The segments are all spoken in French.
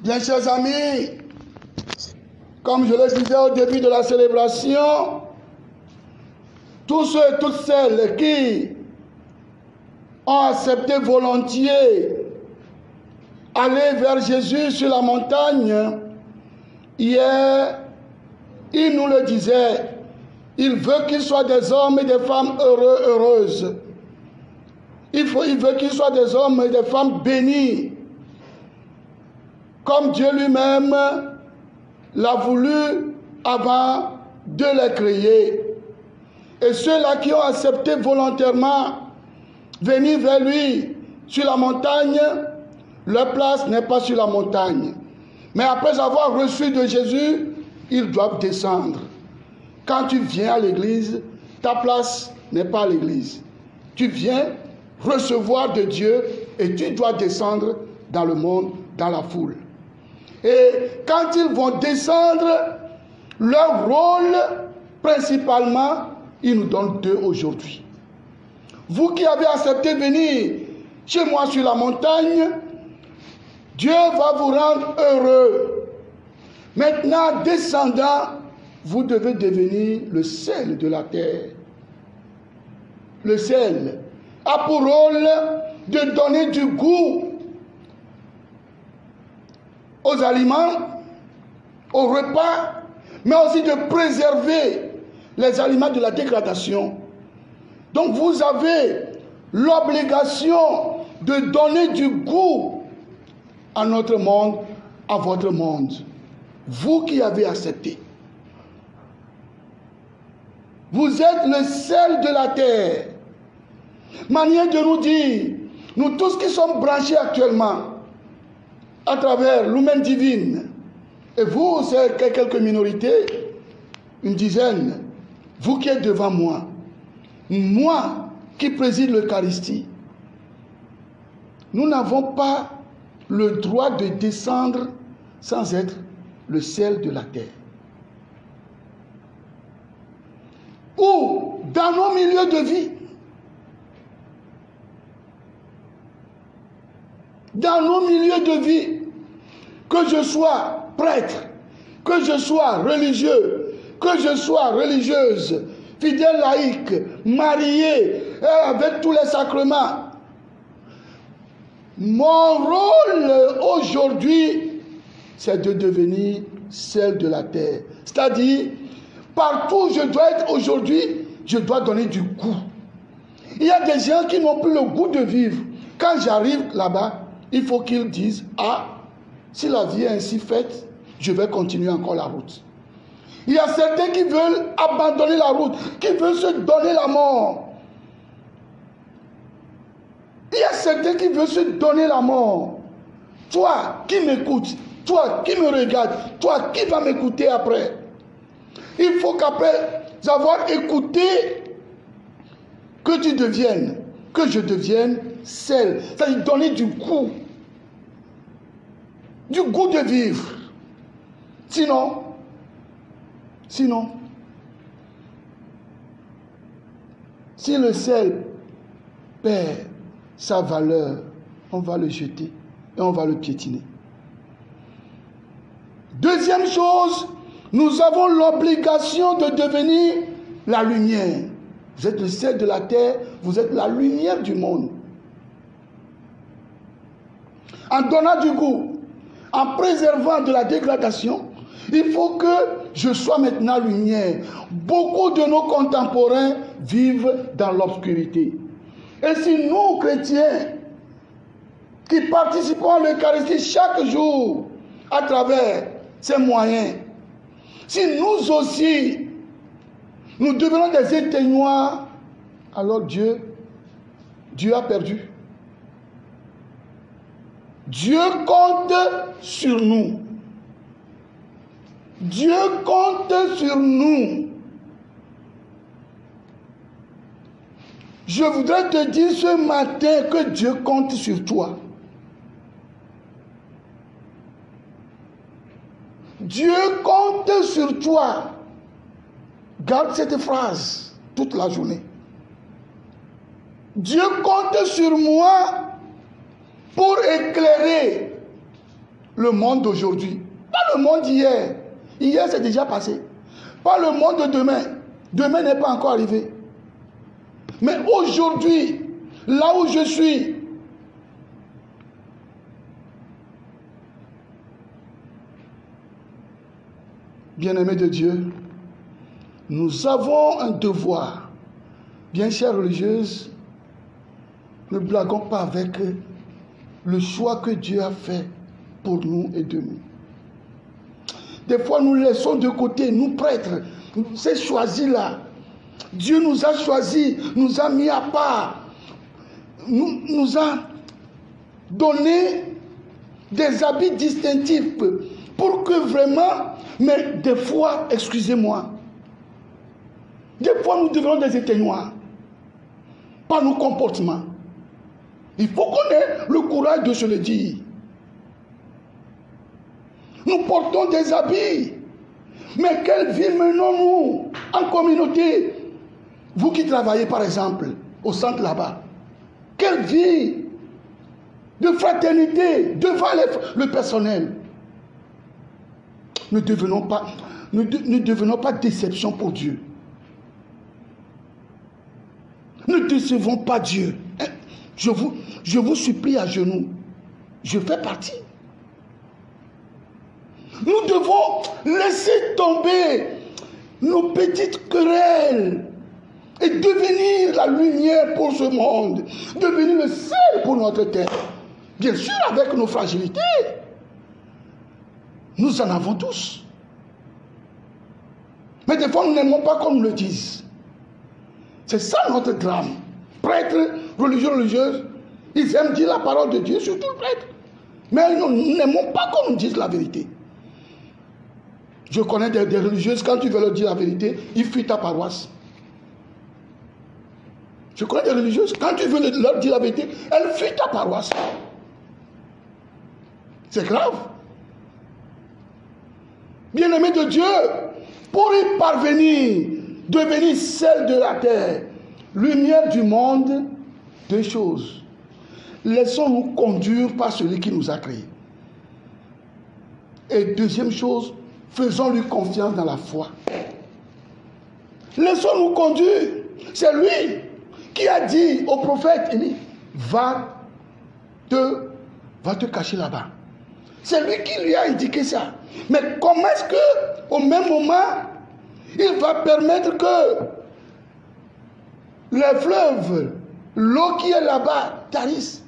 Bien, chers amis, comme je le disais au début de la célébration, tous ceux et toutes celles qui ont accepté volontiers aller vers Jésus sur la montagne, hier, il nous le disait, il veut qu'ils soient des hommes et des femmes heureux, heureuses. Il veut qu'ils soient des hommes et des femmes bénis, comme Dieu lui-même l'a voulu avant de les créer. Et ceux-là qui ont accepté volontairement venir vers lui sur la montagne, leur place n'est pas sur la montagne. Mais après avoir reçu de Jésus, ils doivent descendre. Quand tu viens à l'église, ta place n'est pas à l'église. Tu viens recevoir de Dieu et tu dois descendre dans le monde, dans la foule. Et quand ils vont descendre, leur rôle, principalement, ils nous donnent deux aujourd'hui. Vous qui avez accepté venir chez moi sur la montagne, Dieu va vous rendre heureux. Maintenant, descendant, vous devez devenir le sel de la terre. Le sel a pour rôle de donner du goût aux aliments, aux repas, mais aussi de préserver les aliments de la dégradation. Donc vous avez l'obligation de donner du goût à notre monde, à votre monde. Vous qui avez accepté. Vous êtes le sel de la terre. Manière de nous dire, nous tous qui sommes branchés actuellement à travers l'humaine divine, et vous, c'est quelques minorités, une dizaine, vous qui êtes devant moi, moi qui préside l'Eucharistie, nous n'avons pas le droit de descendre sans être le sel de la terre. Ou dans nos milieux de vie, dans nos milieux de vie, que je sois prêtre, que je sois religieux, que je sois religieuse, fidèle laïque, marié, avec tous les sacrements, mon rôle aujourd'hui, c'est de devenir sel de la terre. C'est-à-dire, partout où je dois être aujourd'hui, je dois donner du goût. Il y a des gens qui n'ont plus le goût de vivre. Quand j'arrive là-bas, il faut qu'ils disent, ah, si la vie est ainsi faite, je vais continuer encore la route. Il y a certains qui veulent abandonner la route, qui veulent se donner la mort. Il y a certains qui veulent se donner la mort. Toi qui m'écoutes, toi qui me regardes, toi qui vas m'écouter après. Il faut qu'après avoir écouté, que tu deviennes, que je devienne sel. C'est-à-dire donner du goût de vivre. Sinon, si le sel perd sa valeur, on va le jeter et on va le piétiner. Deuxième chose, nous avons l'obligation de devenir la lumière. Vous êtes le sel de la terre, vous êtes la lumière du monde. En donnant du goût, en préservant de la dégradation, il faut que je sois maintenant lumière. Beaucoup de nos contemporains vivent dans l'obscurité. Et si nous, chrétiens, qui participons à l'Eucharistie chaque jour à travers ces moyens, si nous aussi, nous devenons des éteignoirs, alors Dieu a perdu. Dieu compte sur nous. Dieu compte sur nous. Je voudrais te dire ce matin que Dieu compte sur toi. Dieu compte sur toi. Garde cette phrase toute la journée. Dieu compte sur moi pour éclairer le monde d'aujourd'hui. Pas le monde d'hier. Hier, c'est déjà passé. Pas le monde de demain. Demain n'est pas encore arrivé. Mais aujourd'hui, là où je suis, bien-aimés de Dieu, nous avons un devoir. Bien chères religieuses, ne blaguons pas avec le choix que Dieu a fait pour nous et de nous. Des fois, nous laissons de côté, nous prêtres, c'est choisi là. Dieu nous a choisis, nous a mis à part, nous a donné des habits distinctifs pour que vraiment, mais des fois, excusez-moi, des fois nous devenons des éteignoirs par nos comportements. Il faut qu'on ait le courage de se le dire. Nous portons des habits, mais quelle vie menons-nous en communauté? Vous qui travaillez par exemple au centre là-bas, quelle vie de fraternité devant le personnel. Ne devenons pas déception pour Dieu. Ne décevons pas Dieu. Je vous supplie à genoux. Je fais partie. Nous devons laisser tomber nos petites querelles et devenir la lumière pour ce monde, devenir le sel pour notre terre. Bien sûr, avec nos fragilités, nous en avons tous. Mais des fois, nous n'aimons pas qu'on nous le dise. C'est ça notre drame. Prêtres, religieux, religieuses, ils aiment dire la parole de Dieu, surtout le prêtre. Mais nous n'aimons pas qu'on nous dise la vérité. Je connais des religieuses, quand tu veux leur dire la vérité, ils fuient ta paroisse. Je connais des religieuses, quand tu veux leur dire la vérité, elles fuient ta paroisse. C'est grave. Bien-aimés de Dieu, pour y parvenir, devenir celle de la terre, lumière du monde, deux choses. Laissons-nous conduire par celui qui nous a créés. Et deuxième chose, faisons-lui confiance dans la foi. Laissons-nous conduire. C'est lui qui a dit au prophète, il dit, va te cacher là-bas. C'est lui qui lui a indiqué ça. Mais comment est-ce que, au même moment, il va permettre que les fleuves, l'eau qui est là-bas, tarisse?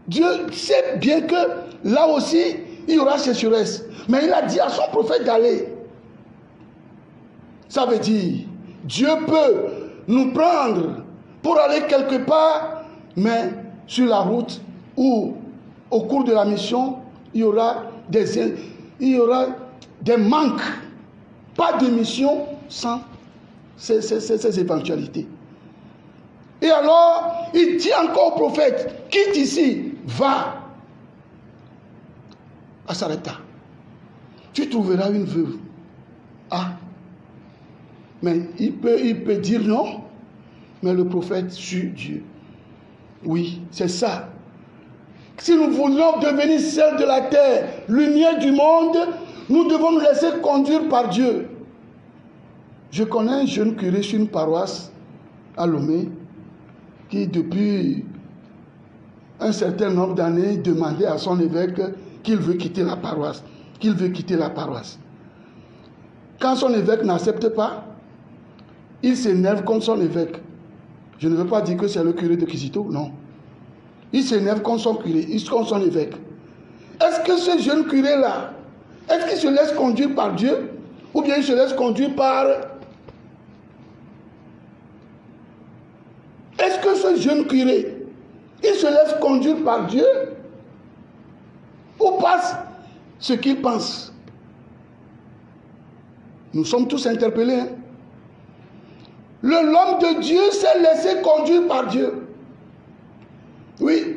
Dieu sait bien que là aussi, il y aura sécheresse. Mais il a dit à son prophète d'aller. Ça veut dire, Dieu peut nous prendre pour aller quelque part, mais sur la route ou au cours de la mission, il y aura des manques. Pas de mission sans ces éventualités. Et alors, il dit encore au prophète, quitte ici, va à Sarepta. Tu trouveras une veuve. Ah, mais il peut dire non, mais le prophète suit Dieu. Oui, c'est ça. Si nous voulons devenir celle de la terre, lumière du monde, nous devons nous laisser conduire par Dieu. Je connais un jeune curé sur une paroisse à Lomé qui, depuis un certain nombre d'années, demandait à son évêque qu'il veut quitter la paroisse. Quand son évêque n'accepte pas, il s'énerve contre son évêque. Je ne veux pas dire que c'est le curé de Kizito, non. Il s'énerve contre son curé, contre son évêque. Est-ce que ce jeune curé-là, est-ce qu'il se laisse conduire par Dieu ou bien il se laisse conduire par... Est-ce que ce jeune curé, il se laisse conduire par Dieu ou par ce qu'il pense? Nous sommes tous interpellés. Hein? L'homme de Dieu s'est laissé conduire par Dieu. Oui.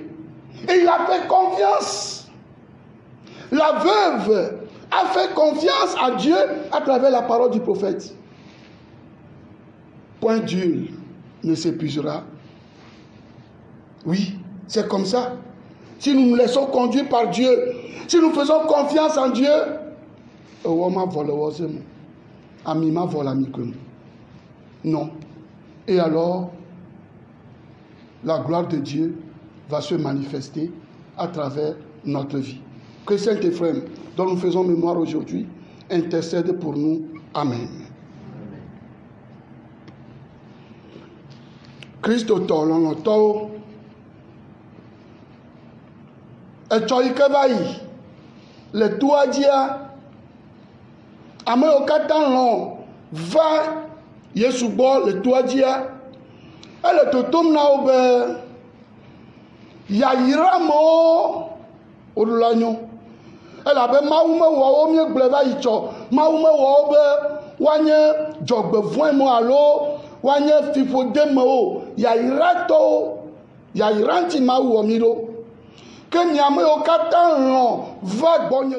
Et il a fait confiance. La veuve a fait confiance à Dieu à travers la parole du prophète. Point d'huile ne s'épuisera. Oui, c'est comme ça. si nous nous laissons conduire par Dieu, si nous faisons confiance en Dieu, non. Et alors, la gloire de Dieu va se manifester à travers notre vie. Que Saint-Éphrem, dont nous faisons mémoire aujourd'hui, intercède pour nous. Amen. Christ tolonotao echoikebai le tuadia ame okatanlon va Yesu bo le tuadia ele totom na obe yayiramo odulanyo ele abe mawu me wo o mi gble ba icho mawu me wo be wanye jogbevoen mo alo wanye fifo deme o yayirato yayiranti mawu o mi lo ke nyame o kata lon va gbonye